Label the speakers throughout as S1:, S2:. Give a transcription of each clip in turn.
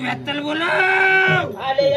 S1: वेतल बोला
S2: आले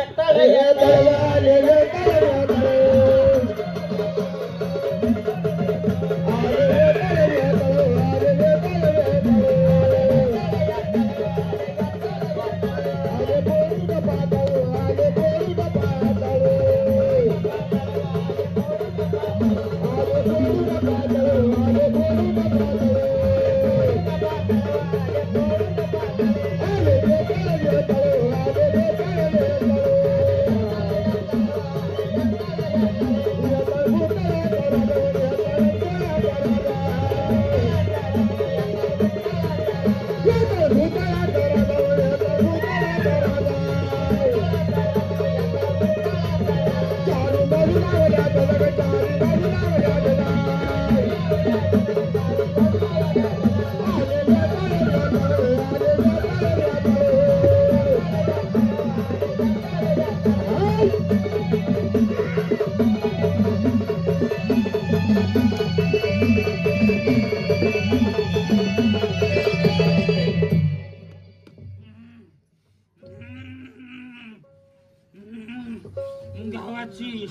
S1: गावाची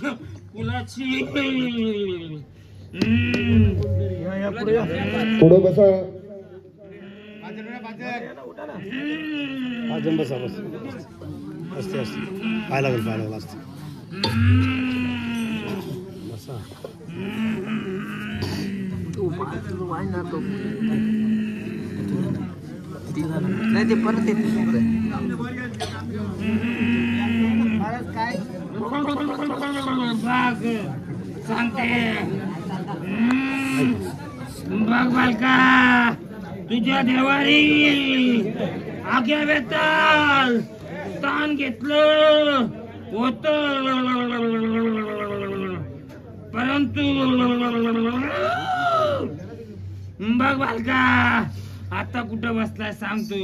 S1: कुलाची
S3: पुढे बसा
S4: अजून बसा बस असते असते पाय लागेल असते बसा
S2: नाही ते परत येते काय
S1: बघ सांगते बघ बालका तुझ्या देवारी आग्या वेताल ताण घेतलं होत परंतु बघ बालका आता कुठं बसलाय सांगतो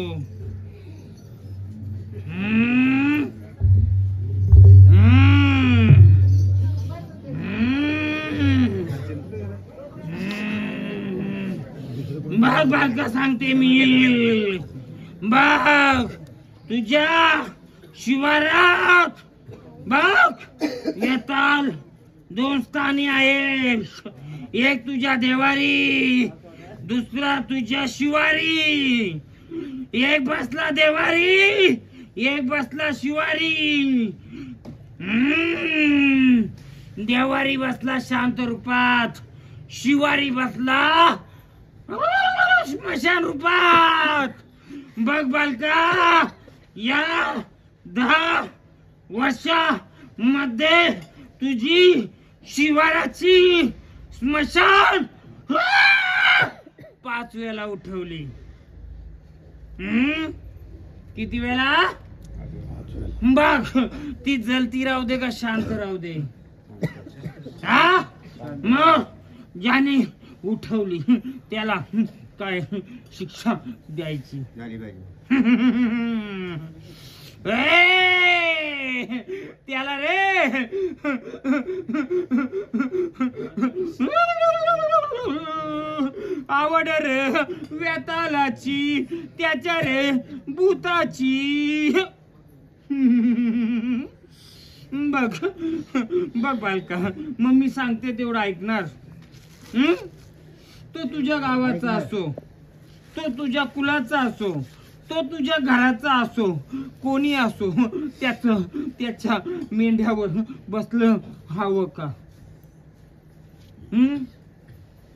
S1: बघ बालका सांगते मी बघ तुझ्या शिवारात बघ येताल दोन स्थानी आहेत एक तुझ्या देवारी दुसरा तुझ्या शिवारी एक बसला देवारी एक बसला शिवारी देवारी बसला शांत रूपात शिवारी बसला स्मशान रूपात बघ बालका या 10 वर्षामध्ये तुझी शिवाराची स्मशान 5 वेळा उठवली किती वेळा बघ ती जलती राहू दे का शांत राहू दे हा मग ज्याने उठवली त्याला काय शिक्षा द्यायची त्याला रे आवड रे वेतालाची त्याच्या रे भूताची बघ बघ बालका मग मी सांगते तेवढं ऐकणार तो तुझ्या गावाचा असो तो तुझ्या कुलाचा असो तो तुझ्या घराचा असो कोणी असो त्याच्या मेंढ्यावर बसलं हवं का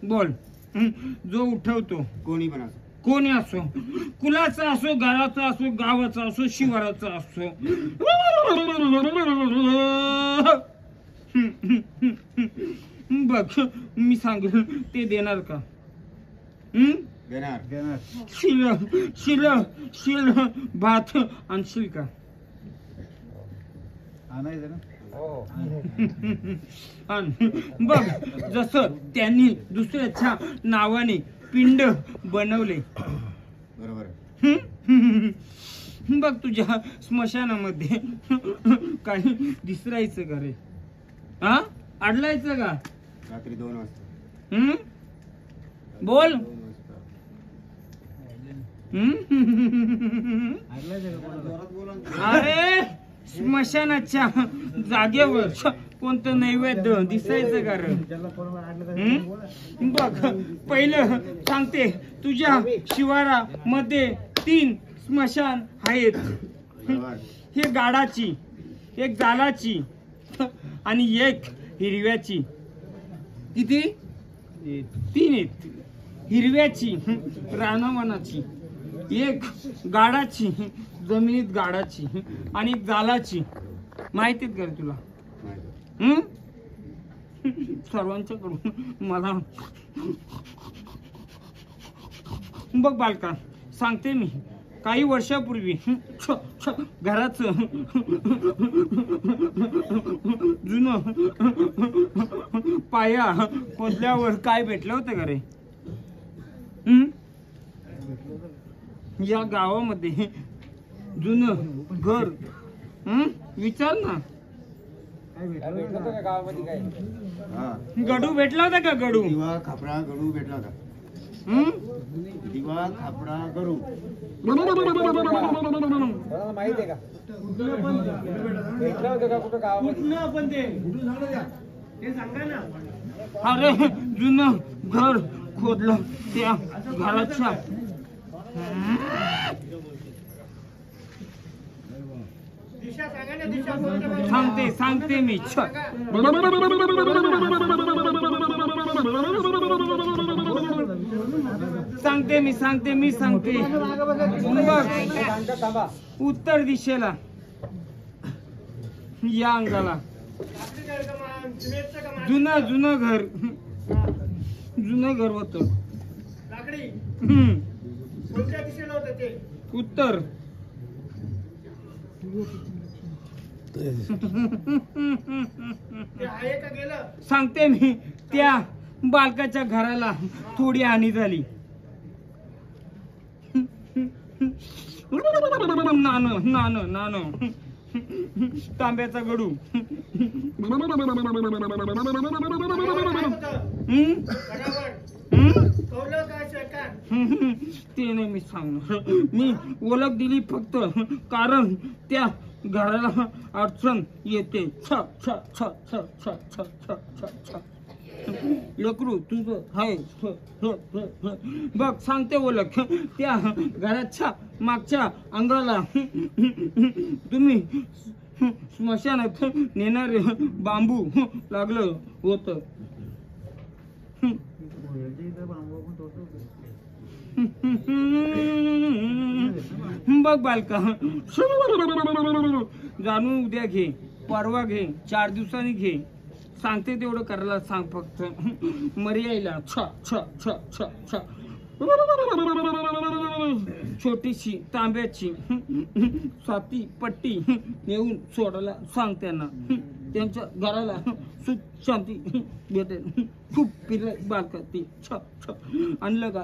S1: बोल जो उठवतो कोणी असो कुलाचा असो घराचा असो गावाचा असो शिवाराचा असो बघ मी सांगेल ते देणार का
S4: देणार
S1: शिल भात आणशील का बघ जस त्यांनी दुसऱ्याच्या नावाने पिंड बनवले
S4: बरोबर
S1: बघ तुझ्या स्मशानामध्ये काही दिसरायचं का रे हा अडलायचं का
S4: रात्री 2 वाजता
S1: बोल अरे स्मशानाच्या जागेवर कोणतं नैवेद्य दिसायचं का रे? बघ पहिलं सांगते, तुझ्या शिवारामध्ये 3 स्मशान आहेत. हे गाडाची, एक जालाची आणि एक हिरव्याची. किती? 3 आहेत. हिरव्याची रानवनाची, एक गाडाची जमिनीत गाडाची आणि एक जालाची. माहितीत का रे तुला? सर्वांच्याकडून मला बघ बालका, सांगते मी, काही वर्षापूर्वी घराचं जुनं पाया खोदल्यावर काय भेटलं होतं का रे? या गावामध्ये जुनं घर, विचार ना, गडू भेटला होता का? गडू,
S2: दिवा खापरा गडू भेटला होता. दिवा खापरा गडू माहिती आहे का? भेटला होता का कुठं गावामध्ये? आपण ते सांगा ना.
S1: अरे जुनं घर खोदलं, त्या घराच्या सांगते मी. सांगते. उत्तर दिशेला या अंगाला जुनं घर होत. उत्तर. सांगते मी, त्या बालकाच्या घराला थोडी हानी झाली. नानं तांब्याचा गडू. ते नाही मी सांगणार. मी ओळख दिली फक्त कारण त्या घराला अडचण येते. लेकरू तुझं हाय. बघ सांगते ओळख, त्या घराच्या मागच्या अंगाला तुम्ही स्मशानात नेणारे बांबू लागलं होत. बघ बालका, जाणून उद्या घे, परवा घे, 4 दिवसांनी घे. सांगते तेवढं करायला सांग फक्त. मर्यायला छोटीशी तांब्याची साती पट्टी नेऊन सोडायला सांग त्यांना. त्यांच्या घराला सुख शांती भेटेल. खूप फिरलं बालका ते. आणलं का?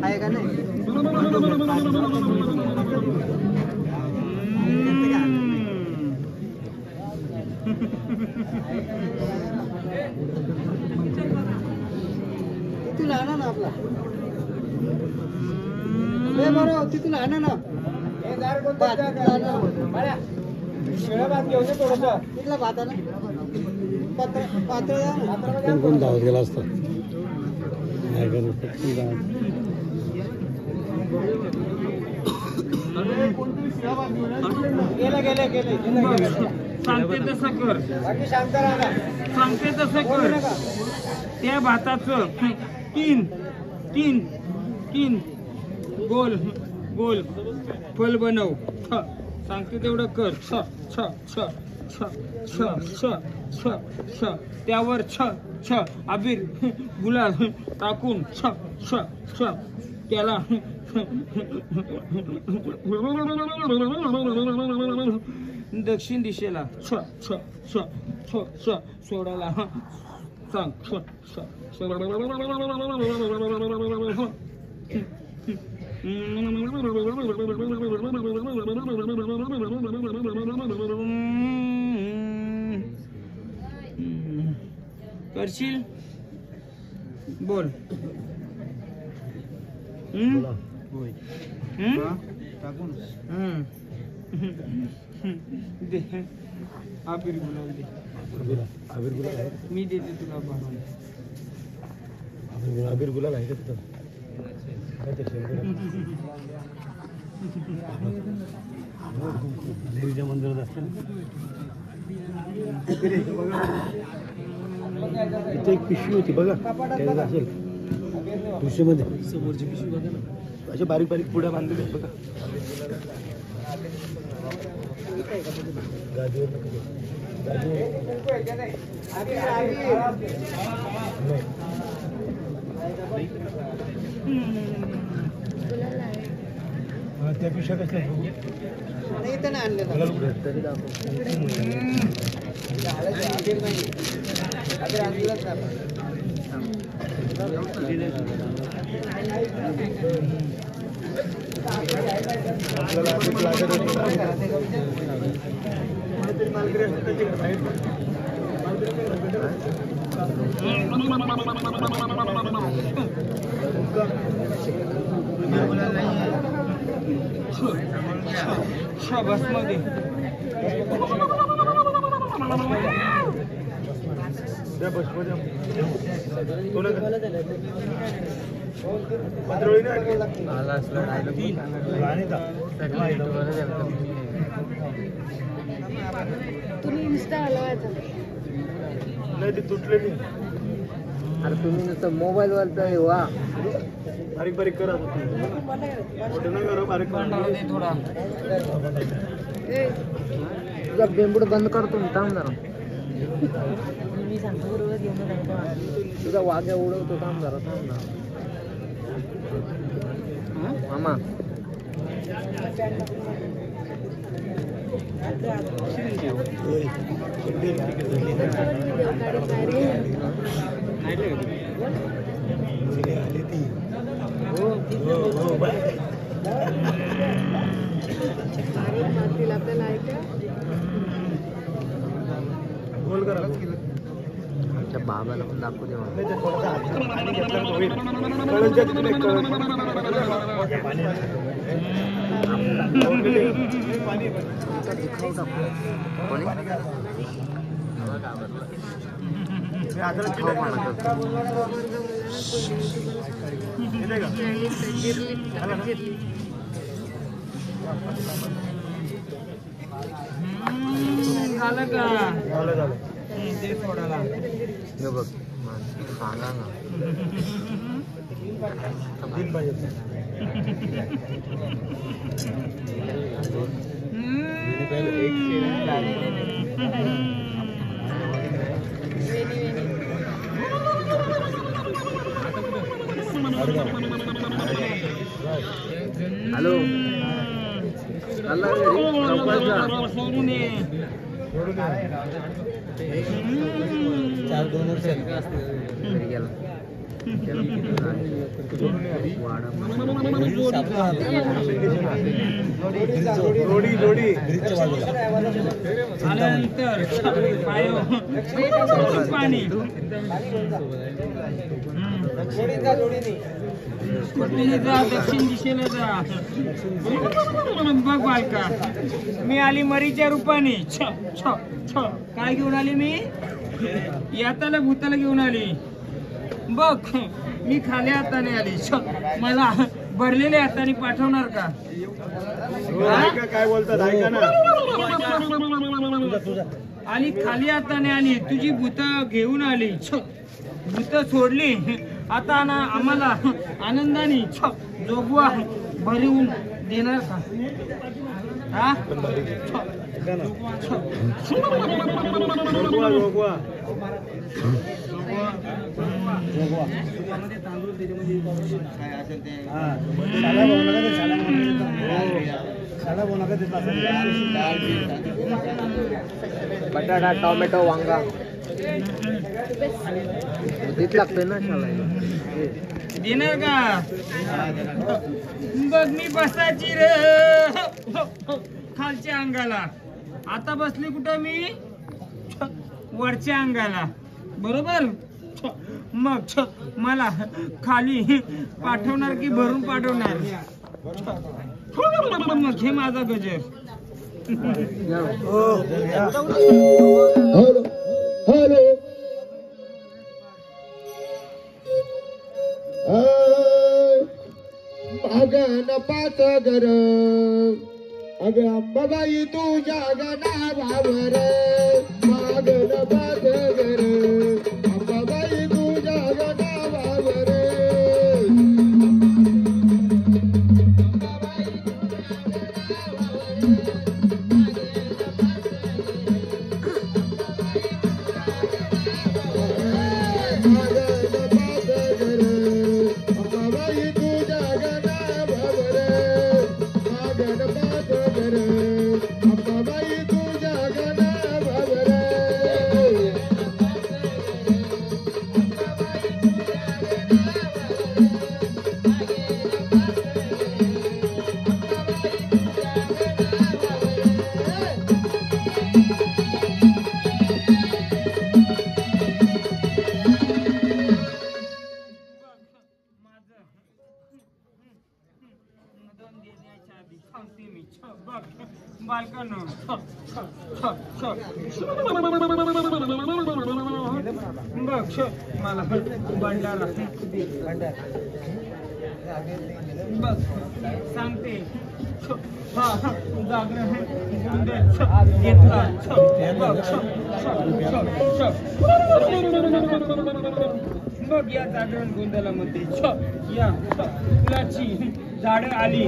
S2: आहे का नाही? तिथून आणा ना आपला. बरोबर तिथून आणा ना. शिळा भात घेऊन थोडस तिथला भात आहे ना, पातळ कोण धावत गेला असता.
S1: सांगते तसं कर. सांगते तसं कर. त्या भाताचं 3 गोल गोल फल बनव. सांगते तेवढं कर. छ छ छ छ छ छ छ छ त्यावर छ छ अबीर गुलाल टाकून छ छ छ त्याला दक्षिण दिशेला छ छ छ छ छ सोडायला सांग छ छ करशील बोल दे आबिर गुलाल दे
S4: आबिर गुलाल आहे
S1: मी देते तुला बनवून
S4: आबिर गुलाल आहे का तिथं देवीच्या मंदिरात असते ना इथे एक पिशवी होती बघा त्याच्यात असेल पिशवीमध्ये समोरची पिशवी बघा ना अशा बारीक बारीक पुड्या बांधलेल्या आहेत बघा गादीवर त्या पिशव्या कशा
S1: बस मध्ये
S3: तुम्ही इन्स्टा हलवायचा
S4: नाही ती तुटलेली
S2: अरे तुम्ही नुसतं मोबाईलवर तर वा
S4: बारीक बारीक करा मोठे नाही करा बारीक
S1: थोडा
S2: तुझा बेंबूड बंद करतो मी थांब जरा
S3: मी सांगतो बरोबर घेऊन
S2: तुझा वाघ्या उडवतो थांब जरा थांब ना मामा
S3: आपल्याला ऐका
S4: गोल करा
S2: आमच्या बाबाला पण दाखवू दे
S1: झालं का
S4: झालं
S1: ते सोडायला
S2: हे बघ सांगा ना हॅलो
S1: सोडून ये
S2: 4-2 वर्ष गेला
S4: जोडी
S1: आल्यानंतर पाणी जा दक्षिण दिशेला जा बघ बायका मी आली मरीच्या रूपाने छ छ छ काय घेऊन आली मी याताला भूताला घेऊन आली बघ मी खाल्या हाताने आली छ मला भरलेल्या हाताने पाठवणार का
S4: काय बोलतात ऐका ना
S1: आली खाली हाताने आली तुझी भूत घेऊन आली छ भूत सोडली आता ना आम्हाला आनंदाने छ जोगवा भरवून देणार का हा
S2: बटाटा टोमॅटो वांगा उदित लागतोय ना शाळेला
S1: देणार का बघ मी बसायची रे खालच्या अंगाला आता बसली कुठं मी वरच्या अंगाला बरोबर मग मला खाली पाठवणार की भरून पाठवणार मग हे माझा गजर
S4: हॅलो अगन पाच गर अग अंबाबाई तुझ्या गणा बाबर मागन पाच गर अंबाबाई तुझ्या गणा बाबर
S1: बालकांनो बघ मला भंडारा बघ सांगते जागरण घेतला बघ या जागरण गोंधळामध्ये या फुलाची झाड आली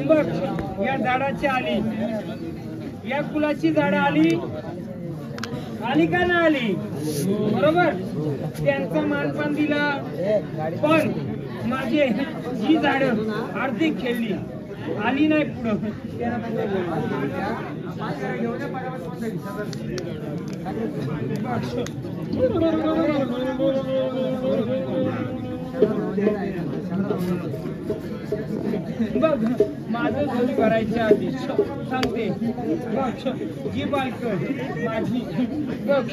S1: बघ या झाडाची आली या फुलाची झाड आली आली का ना आली बरोबर त्यांचा मानपान दिला पण माझे ही झाड अर्धी खेळली आली नाही पुढं बघ माझं झोली भरायच्या आधी सांगते बघ जी बालक माझी बघ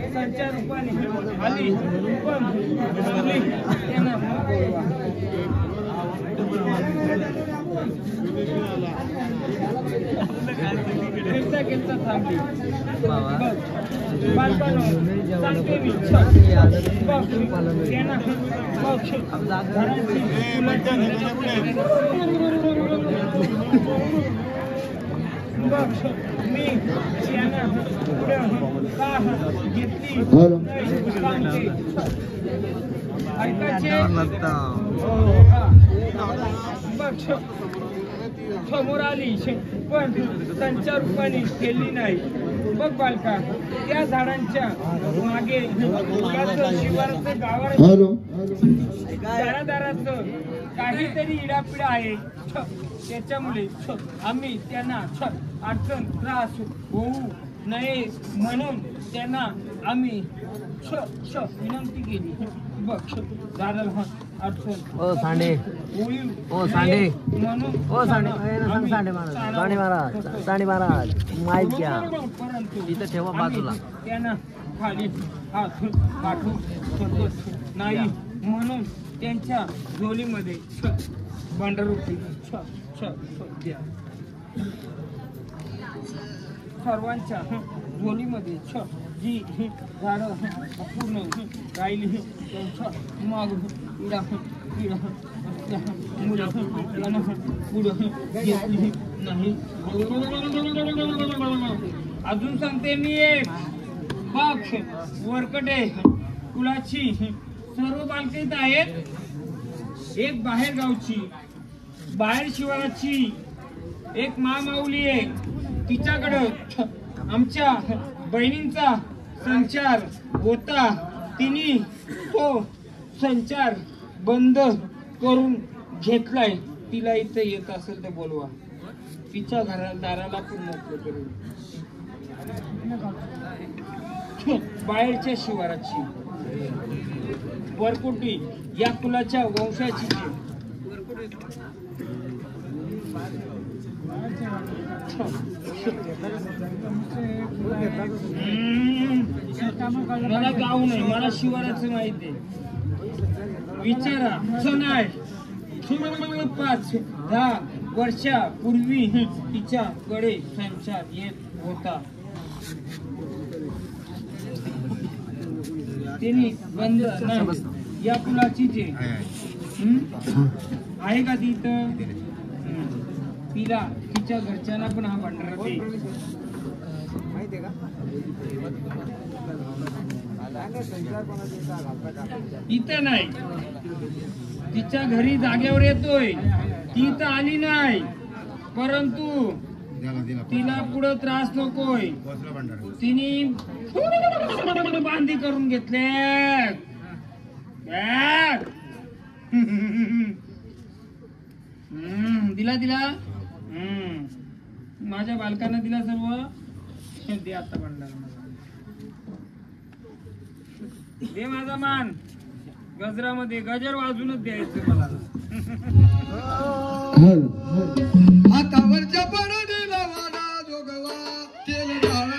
S1: संचार रूपाने आली पण त्यांना खेळता खेळता थांबली बालकांनो सांगते मी बघ त्यांना बघ मी त्यांना घेतली बघ समोर आली पण त्यांच्या रूपाने केली नाही बघ बालका त्या झाडांच्या मागे शिवाराचं गावात दारादाराचं काहीतरी इडापिडा आहे त्याच्यामुळे आम्ही त्यांना अडचण त्रास होऊ नये म्हणून त्यांना आम्ही विनंती केली बघ दादाला अडचण
S2: ओ सांडे
S1: होईल
S2: ओ सांडे
S1: म्हणून
S2: ओ सांडे सांडे महाराज सांडे महाराज माहीत घ्या इथं ठेवा बाजूला
S1: त्यांना खाली हात पाठवू शकत नाही म्हणून त्यांच्या झोलीमध्ये भांडारोटी द्या सर्वांच्या झोलीमध्ये जी झाडं पूर्ण राहिली त्यांच्या माग इडा मुलं पुढं घेतली नाही अजून सांगते मी एक पक्ष वरकटे कुलाची सर्व बालकेत आहेत एक बाहेर गावची बाहेर शिवाराची एक मामाऊली आहे तिच्याकडं आमच्या बहिणींचा संचार होता. तिने तो संचार बंद करून घेतलाय. तिला इथं येत असेल तर बोलवा. तिच्या दाराला पण मोकळं करून. बाहेरच्या शिवाराची वरकुटी या कुलाच्या वंशाची मला गाव नाही, मला शिवाराचं माहिती आहे. विचारा नाही 5-10 वर्षापूर्वी तिच्याकडे संचार येत होता. तिने बंद नाही या कुलाची जे आहे का ती इथं. तिला तिच्या घरच्यांना पण हा भंडारा दे.
S2: माहितीये का
S1: इथं नाही, तिच्या घरी जागेवर येतोय. ती तर आली नाही, परंतु तिला पुढे त्रास नकोय. तिने बांधी करून घेतले. दिला माझ्या बालकांना दिला सर्व. दे आता भंडारा दे माझा मान. गजरामध्ये गजर वाजूनच द्यायचं मला.
S2: हातावरच्या पडणीला वाडा जोगवा तेल डाळा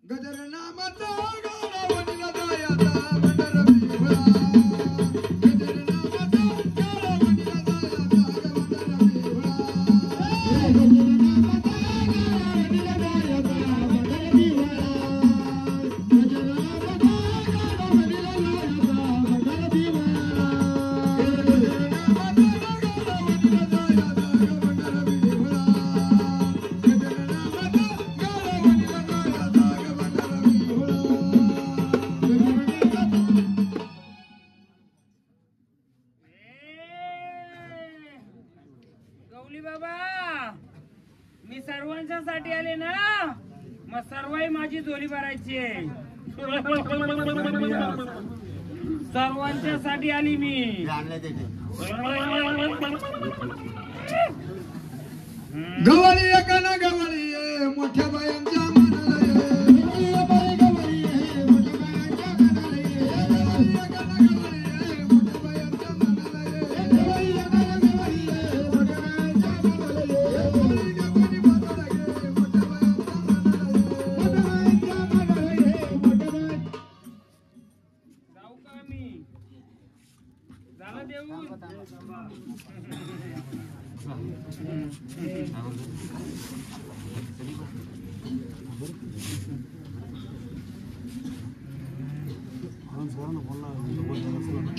S2: गजर नामाचा गाडा वडीला जायाचा भंडारा बिहुळा. गजर नामाचा गाडा वडीला जायाचा भंडारा बिहुळा.
S1: गवली बाबा, मी सर्वांच्यासाठी आले ना, मग सर्वही माझी झोली भरायची आहे. सर्वांच्यासाठी आली मी.
S2: गवळी एका ना गवळी ये मोठ्या बायांच्या मनाला ये. गवळी ये मोठ्या बायांच्या मनाला ये. गवळी एका ना गवळी ये मोठ्या बायांच्या मनाला ये. गवळी एका ना गवळी ये मोठ्या बायांच्या मनाला ये. गवळी गवळी मनाला ये मोठ्या बायांच्या मनाला ये. मोठ्या बायांच्या
S1: जाऊ का मी? झालं देऊन.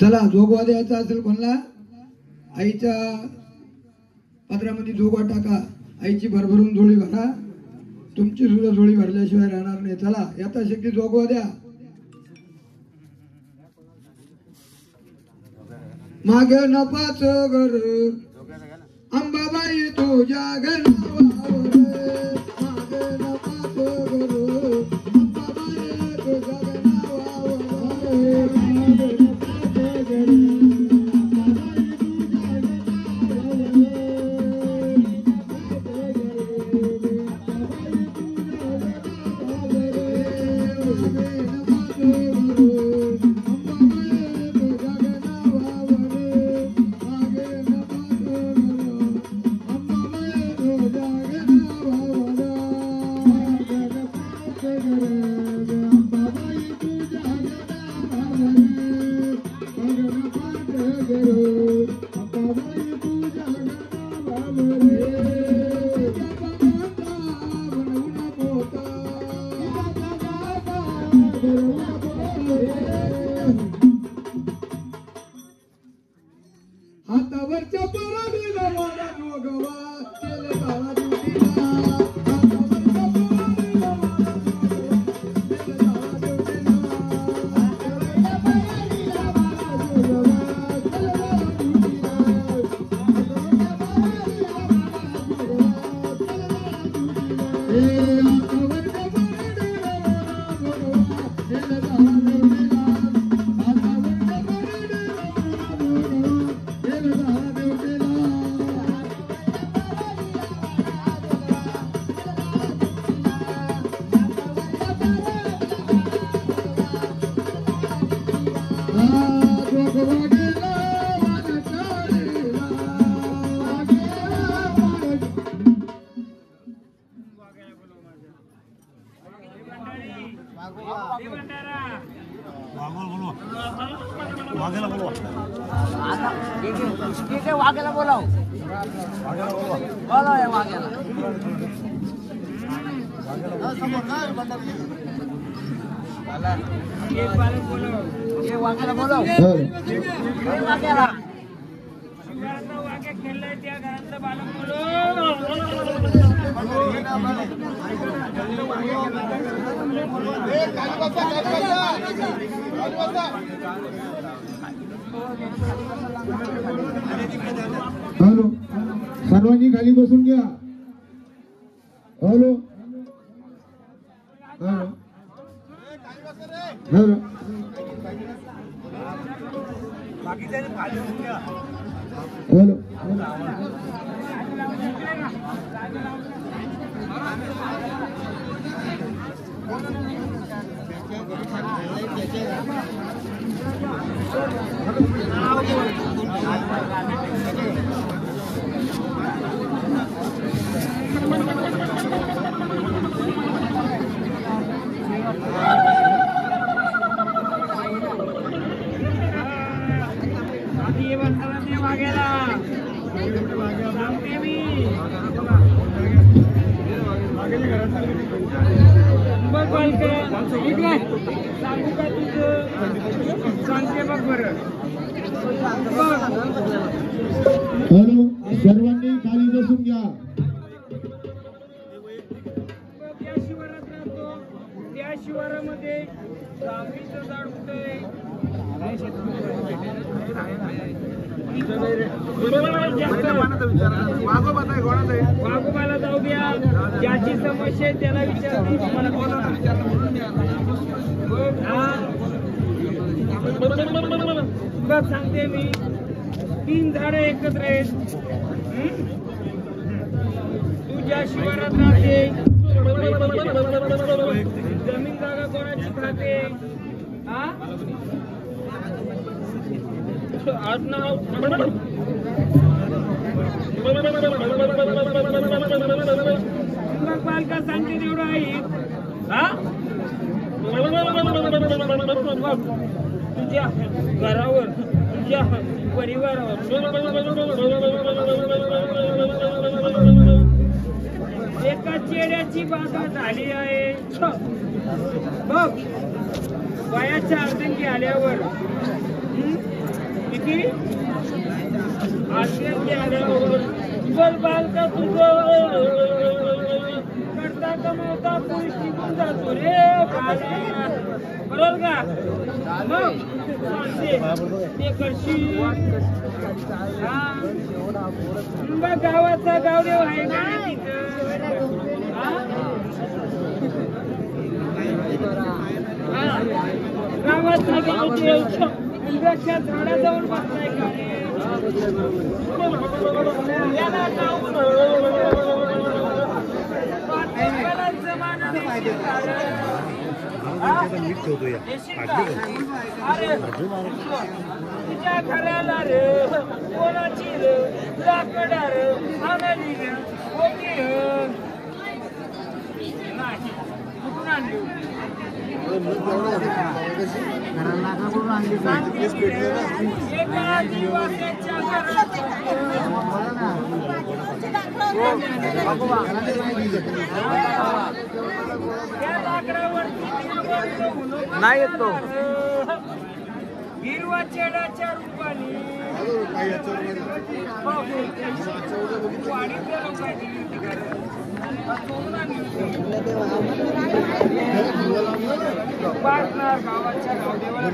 S2: चला जोगवा द्यायचा असेल कोणाला आईच्या पदरामध्ये जोगवा टाका. आईची भरभरून जोडी भरा. तुमची सुद्धा जोडी भरल्याशिवाय राहणार नाही. चला यथाशक्ती जोगवा द्या. माग नपाच घर अंबाबाई तुझ्या घरावर. माग नपाच घर अंबाबाई तुझ्या घरावर. माग नपाच घर हातावरच्या पराडीला वाडा जोगवा तेल डाळा दिवटीला. हातावरच्या पराडीला वाडा जोगवा तेल डाळा दिवटीला.
S1: एक बालक बोलव. शिवरायांचा वाक्य खेळलाय त्या घरातलं बालक बोलव.
S2: हॅलो, सर्वांनी खाली बसून घ्या. Hello hello hello hello.
S1: ये बसला ते वाघ्याला सांगते मी. बघ बालकं, इकडे सांगू का तुझं? सांगते बघ बरं. बघ.
S2: हॅलो, सर्वांनी खाली बसून घ्या.
S1: त्या शिवारात राहतो. त्या शिवारामध्ये जांभळीचं झाड होतंय. वाघोबाला जाऊ द्या. ज्याची समस्या आहे त्याला विचारते. बघ सांगते मी. 3 झाडं एकत्र आहेत. तू ज्या शिवारात राहते, जमीन जागा कोणाची खाते? हा बालका सांगते तेवढं आहे. हा तुझ्या घरावर, तुझ्या परिवारावर एका चेड्याची बाधा झाली आहे. बघ, वयाच्या अर्धंगी आल्यावर किती अर्धंगी आल्यावर बघ बालका तुझं करता कमवता पुढे टिकून जातो रे बाला. बरोबर का? मग ते करशील. बघ गावाचा गावदेव आहे का तिथं? गावाचा गावदेव आंब्याच्या झाडाजवळ बसलाय का? याला जाऊन तुझ्या घराला रे कोणाची रे लाकडा रे आणाली रे होती नाही कुठून आणली? एका आदिवासीच्या घरात त्या लाकडावरती नाही येतो. हिरवा चेडाच्या रूपाने वाडीच्या लोकांनी गावाच्या गावदेवाला